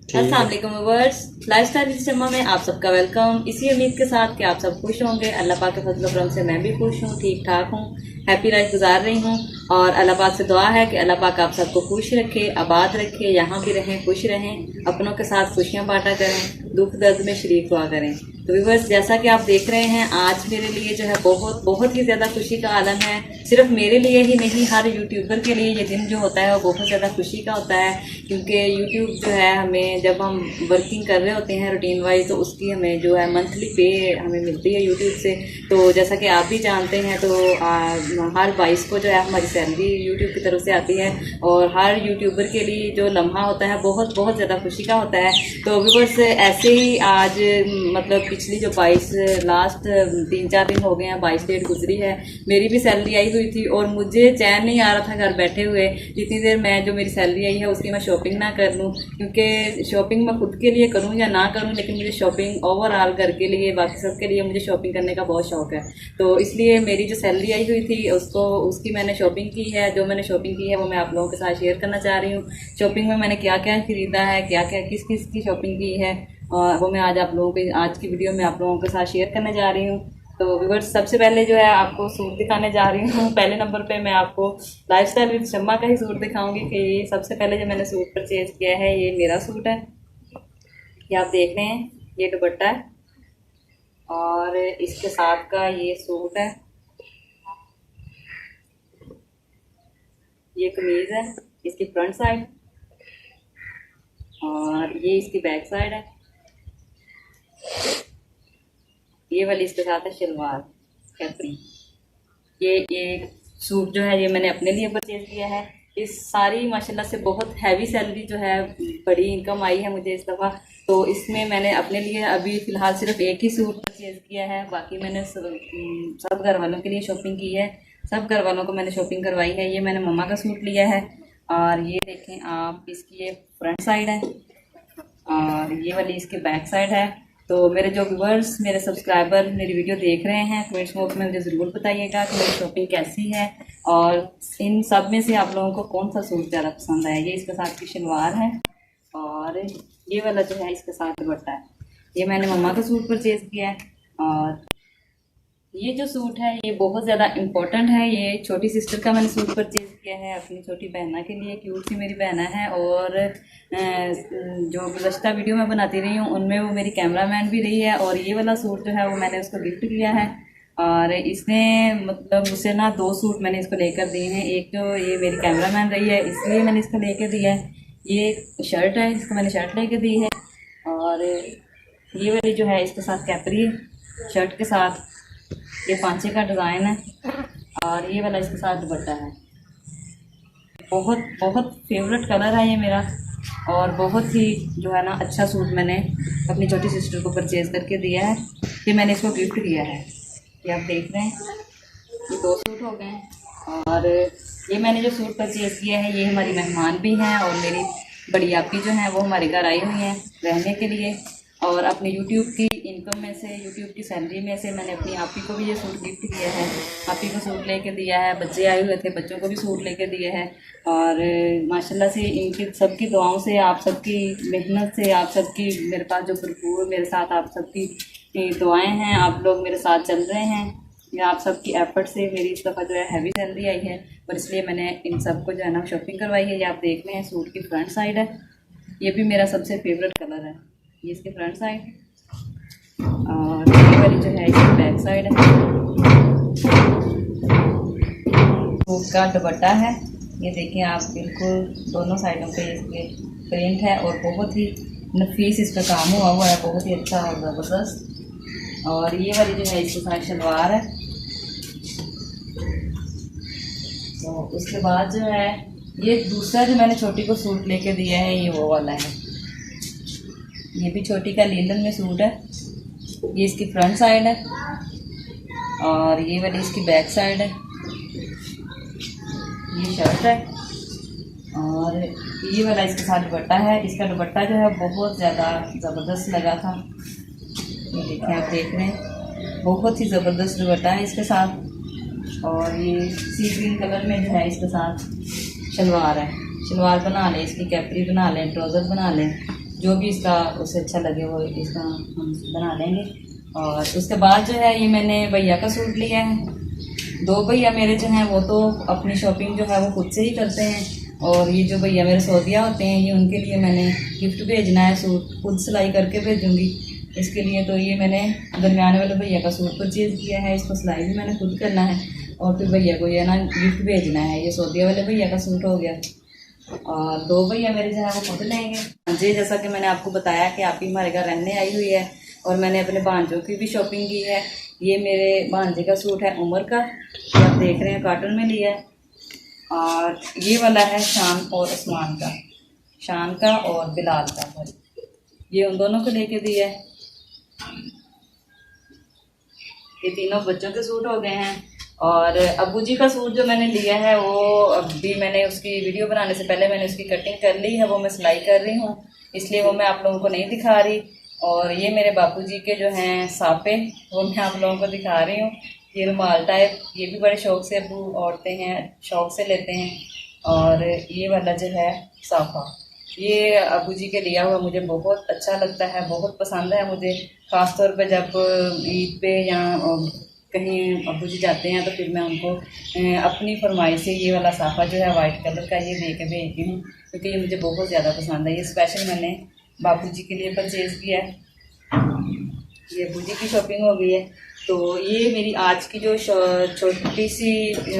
अस्सलाम वालेकुम viewers, lifestyle with शम्मा में आप सबका वेलकम। इसी उम्मीद के साथ कि आप सब खुश होंगे। अल्लाह पाक के फजल करम से मैं भी खुश हूँ, ठीक ठाक हूँ, हैप्पी लाइफ गुजार रही हूँ। और अल्लाह पाक से दुआ है कि अल्लाह पाक आप सबको खुश रखे, आबाद रखे, यहाँ भी रहें, खुश रहें, अपनों के साथ खुशियाँ बांटा करें, दुख दर्द में शरीक हुआ करें। तो व्यूअर्स, जैसा कि आप देख रहे हैं, आज मेरे लिए जो है बहुत बहुत ही ज़्यादा खुशी का आलम है। सिर्फ मेरे लिए ही नहीं, हर यूट्यूबर के लिए ये दिन जो होता है वो बहुत ज़्यादा खुशी का होता है, क्योंकि यूट्यूब जो है हमें, जब हम वर्किंग कर रहे होते हैं रूटीन वाइज, तो उसकी हमें जो है मंथली पे हमें मिलती है यूट्यूब से। तो जैसा कि आप भी जानते हैं, तो हर 22 को जो है हमारी सैलरी यूट्यूब की तरफ से आती है, और हर यूट्यूबर के लिए जो लम्हा होता है बहुत बहुत ज़्यादा खुशी का होता है। तो व्यूअर्स, ऐसे ही आज मतलब पिछली जो 22 लास्ट 3-4 दिन हो गए हैं, 22 डेट गुजरी है, मेरी भी सैलरी आई हुई थी, और मुझे चैन नहीं आ रहा था घर बैठे हुए जितनी देर मैं जो मेरी सैलरी आई है उसकी मैं शॉपिंग ना कर लूँ, क्योंकि शॉपिंग मैं खुद के लिए करूँ या ना करूँ, लेकिन मुझे शॉपिंग ओवरऑल घर के लिए, बाकी सब के लिए मुझे शॉपिंग करने का बहुत शौक है। तो इसलिए मेरी जो सैलरी आई हुई थी उसकी मैंने शॉपिंग की है। जो मैंने शॉपिंग की है वो मैं आप लोगों के साथ शेयर करना चाह रही हूँ। शॉपिंग में मैंने क्या क्या खरीदा है, क्या क्या किस किस की शॉपिंग की है, और वो मैं आज आप लोगों के आज की वीडियो में आप लोगों के साथ शेयर करने जा रही हूँ। तो व्यूअर्स, सबसे पहले जो है आपको सूट दिखाने जा रही हूँ। पहले नंबर पे मैं आपको लाइफस्टाइल विद शम्मा का ही सूट दिखाऊंगी कि ये सबसे पहले जो मैंने सूट परचेज किया है ये मेरा सूट है। ये आप देख रहे हैं, ये दुपट्टा है और इसके साथ का ये सूट है, ये कमीज़ है, इसकी फ्रंट साइड, और ये इसकी बैक साइड है। ये वाली इसके साथ है शलवार कैपरी। ये सूट जो है ये मैंने अपने लिए परचेज किया है। इस सारी माशाल्लाह से बहुत हैवी सैलरी जो है, बड़ी इनकम आई है मुझे इस दफ़ा। तो इसमें मैंने अपने लिए अभी फ़िलहाल सिर्फ एक ही सूट परचेज किया है, बाकी मैंने सब घर वालों के लिए शॉपिंग की है, सब घर वालों को मैंने शॉपिंग करवाई है। ये मैंने मम्मा का सूट लिया है, और ये देखें आप, इसकी ये फ्रंट साइड है और ये वाली इसकी बैक साइड है। तो मेरे जो व्यूवर्स, मेरे सब्सक्राइबर मेरी वीडियो देख रहे हैं, कमेंट्स बॉक्स में मुझे ज़रूर बताइएगा कि मेरी शॉपिंग कैसी है, और इन सब में से आप लोगों को कौन सा सूट ज़्यादा पसंद आया। ये इसके साथ की शलवार है, और ये वाला जो है इसके साथ दुपट्टा है। ये मैंने मम्मा का सूट परचेज़ किया है। और ये जो सूट है ये बहुत ज़्यादा इम्पोर्टेंट है। ये छोटी सिस्टर का मैंने सूट परचेज़ किया है अपनी छोटी बहना के लिए। क्यूट सी मेरी बहना है, और जो गुज़श्ता वीडियो मैं बनाती रही हूँ उनमें वो मेरी कैमरामैन भी रही है। और ये वाला सूट जो है वो मैंने उसको गिफ्ट किया है, और इसने मतलब मुझसे ना 2 सूट मैंने इसको लेकर दिए हैं। एक जो ये मेरी कैमरामैन रही है इसलिए मैंने इसको लेकर दिया है। ये शर्ट है, इसको मैंने शर्ट लेकर दी है, और ये वाली जो है इसके साथ कैपरी है शर्ट के साथ। ये पांचे का डिज़ाइन है, और ये वाला इसके साथ दुपट्टा है। बहुत बहुत फेवरेट कलर है ये मेरा, और बहुत ही जो है ना अच्छा सूट मैंने अपनी छोटी सिस्टर को परचेज़ करके दिया है। ये मैंने इसको गिफ्ट किया है। ये आप देख रहे हैं, ये 2 सूट हो गए हैं। और ये मैंने जो सूट परचेज़ किया है ये हमारी मेहमान भी हैं, और मेरी बड़ी आपी जो हैं वो हमारे घर आई हुई हैं रहने के लिए। और अपने यूट्यूब की इनकम में से, यूट्यूब की सैलरी में से मैंने अपनी आपी को भी ये सूट गिफ्ट किया है। आपी को सूट लेके दिया है, बच्चे आए हुए थे, बच्चों को भी सूट लेके दिए हैं। और माशाल्लाह से इनकी सबकी दुआओं से, आप सबकी मेहनत से, आप सबकी मेरे पास जो भरपूर मेरे साथ आप सबकी दुआएं हैं, आप लोग मेरे साथ चल रहे हैं, या आप सबकी एफर्ट से मेरी इस दफ़ा जो है हैवी सैलरी आई है। और इसलिए मैंने इन सबको जो है ना शॉपिंग करवाई है। ये आप देख रहे हैं सूट की फ्रंट साइड है, ये भी मेरा सबसे फेवरेट कलर है। ये इसकी फ्रंट साइड, और ये वाली जो है इसकी बैक साइड है। सूट का दुपट्टा है, ये देखें आप, बिल्कुल दोनों साइडों पे इसके प्रिंट है, और बहुत ही नफीस इस पर काम हुआ है, बहुत ही अच्छा और ज़बरदस्त। और ये वाली जो है इसके साथ शलवार है। तो उसके बाद जो है ये दूसरा जो मैंने छोटी को सूट लेके दिया है ये वो वाला है। ये भी छोटी का लीलन में सूट है। ये इसकी फ्रंट साइड है, और ये वाली इसकी बैक साइड है। ये शर्ट है, और ये वाला इसके साथ दुपट्टा है। इसका दुपट्टा जो है बहुत ज़्यादा ज़बरदस्त लगा था। ये देखें, आप देख रहे हैं, बहुत ही ज़बरदस्त दुपट्टा है इसके साथ। और ये सी ग्रीन कलर में जो है इसके साथ शलवार है। शलवार बना लें, इसकी कैपरी बना लें, ट्राउज़र बना लें, जो भी इसका उसे अच्छा लगे वो इसका हम बना लेंगे। और उसके बाद जो है ये मैंने भैया का सूट लिया है। 2 भैया मेरे जो हैं वो तो अपनी शॉपिंग जो है वो खुद से ही करते हैं, और ये जो भैया मेरे सौदिया होते हैं ये उनके लिए मैंने गिफ्ट भेजना है, सूट खुद सिलाई करके भेजूँगी इसके लिए। तो ये मैंने दरमियाने वाले भैया का सूट परचेज़ किया है, इसको सिलाई भी मैंने खुद करना है और फिर भैया को ये ना गिफ्ट भेजना है। ये सौदिया वाले भैया का सूट हो गया और 2 भैया मेरे जो है वो खुद लेंगे जी। जैसा कि मैंने आपको बताया कि आप ही हमारे घर रहने आई हुई है और मैंने अपने भांजों की भी शॉपिंग की है। ये मेरे भांजे का सूट है उमर का, ये आप देख रहे हैं कॉटन में लिया है। और ये वाला है शान और उस्मान का, शान का और बिलाल का, ये उन दोनों को लेके दिया है। ये तीनों बच्चों के सूट हो गए हैं। और अब्बू जी का सूट जो मैंने लिया है वो अभी मैंने उसकी वीडियो बनाने से पहले मैंने उसकी कटिंग कर ली है, वो मैं सिलाई कर रही हूँ इसलिए वो मैं आप लोगों को नहीं दिखा रही। और ये मेरे बापू जी के जो हैं साफे वो मैं आप लोगों को दिखा रही हूँ। ये रुमाल टाइप, ये भी बड़े शौक से अब्बू औरतें हैं शौक से लेते हैं। और ये वाला जो है साफा, ये अब्बू जी के लिया हुआ मुझे बहुत अच्छा लगता है, बहुत पसंद है मुझे। ख़ास तौर पे जब ईद पे या कहीं अब्बू जी जाते हैं तो फिर मैं उनको अपनी फरमाइश से ये वाला साफ़ा जो है वाइट कलर का ये दे के भेजती हूँ क्योंकि ये मुझे बहुत ज़्यादा पसंद है। ये स्पेशल मैंने बापू जी के लिए परचेज़ किया है। ये अब्बू जी की शॉपिंग हो गई है। तो ये मेरी आज की जो छोटी सी,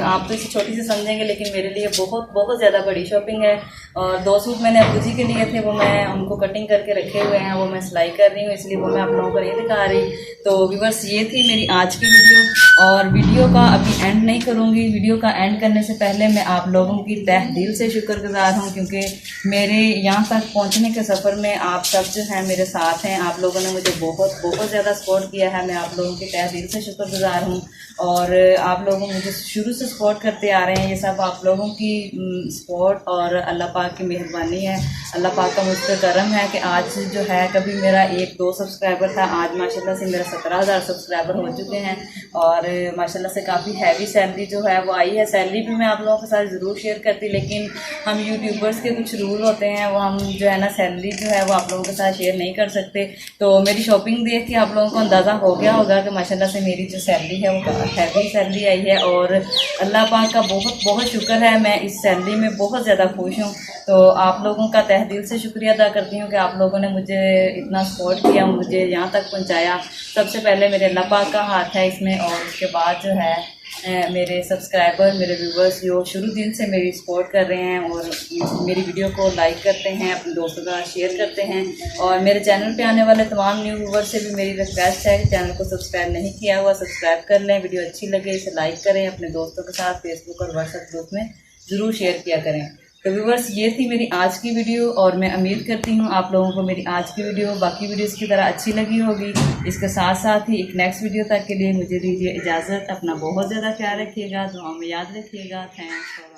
आप तो इसे छोटी सी समझेंगे लेकिन मेरे लिए बहुत बहुत ज़्यादा बड़ी शॉपिंग है। और 2 सूट मैंने अब्बू जी के लिए थे, वो मैं उनको कटिंग करके रखे हुए हैं, वो मैं सिलाई कर रही हूँ इसलिए वो मैं आप लोगों को नहीं दिखा रही। तो व्यूअर्स ये थी मेरी आज की वीडियो, और वीडियो का अभी एंड नहीं करूँगी। वीडियो का एंड करने से पहले मैं आप लोगों की तहे दिल से शुक्रगुजार हूँ क्योंकि मेरे यहाँ तक पहुँचने के सफ़र में आप सब जो हैं मेरे साथ हैं। आप लोगों ने मुझे बहुत बहुत ज़्यादा सपोर्ट किया है, मैं आप लोगों की तहे दिल से शुक्रगुजार हूँ। और आप लोग मुझे शुरू से सपोर्ट करते आ रहे हैं, ये सब आप लोगों की सपोर्ट और अल्लाह पाक की मेहरबानी है। अल्लाह पाक का मुझ पर करम है कि आज जो है कभी मेरा 1-2 सब्सक्राइबर था, आज माशाल्लाह से मेरा 17,000 सब्सक्राइबर हो चुके हैं। और माशाल्लाह से काफ़ी हैवी सैलरी जो है वो आई है। सैलरी भी मैं आप लोगों के साथ ज़रूर शेयर करती, लेकिन हम यूट्यूबर्स के कुछ रूल होते हैं वो हम जो है ना सैलरी जो है वो आप लोगों के साथ शेयर नहीं कर सकते। तो मेरी शॉपिंग देख के आप लोगों को अंदाज़ा हो गया होगा कि माशाल्लाह से मेरी जो सैलरी है वो हैवी सैलरी आई है और अल्लाह पाक का बहुत बहुत शुक्र है, मैं इस सैलरी में बहुत ज़्यादा खुश हूँ। तो आप लोगों का तहे दिल से शुक्रिया अदा करती हूँ कि आप लोगों ने मुझे इतना सपोर्ट किया, मुझे यहाँ तक पहुँचाया। सबसे पहले मेरे अल्लाह पाक का हाथ है इसमें, और उसके बाद जो है मेरे सब्सक्राइबर, मेरे व्यूवर्स जो शुरू दिन से मेरी सपोर्ट कर रहे हैं और मेरी वीडियो को लाइक करते हैं, अपने दोस्तों का शेयर करते हैं। और मेरे चैनल पे आने वाले तमाम न्यू व्यूवर्स से भी मेरी रिक्वेस्ट है कि चैनल को सब्सक्राइब नहीं किया हुआ सब्सक्राइब कर लें, वीडियो अच्छी लगे इसे लाइक करें, अपने दोस्तों के साथ फेसबुक और व्हाट्सएप ग्रुप में ज़रूर शेयर किया करें। तो व्यूवर्स ये थी मेरी आज की वीडियो, और मैं उम्मीद करती हूँ आप लोगों को मेरी आज की वीडियो बाकी वीडियोस की तरह अच्छी लगी होगी। इसके साथ साथ ही एक नेक्स्ट वीडियो तक के लिए मुझे दीजिए इजाज़त। अपना बहुत ज़्यादा ख्याल रखिएगा, दुआ में याद रखिएगा। थैंक्स।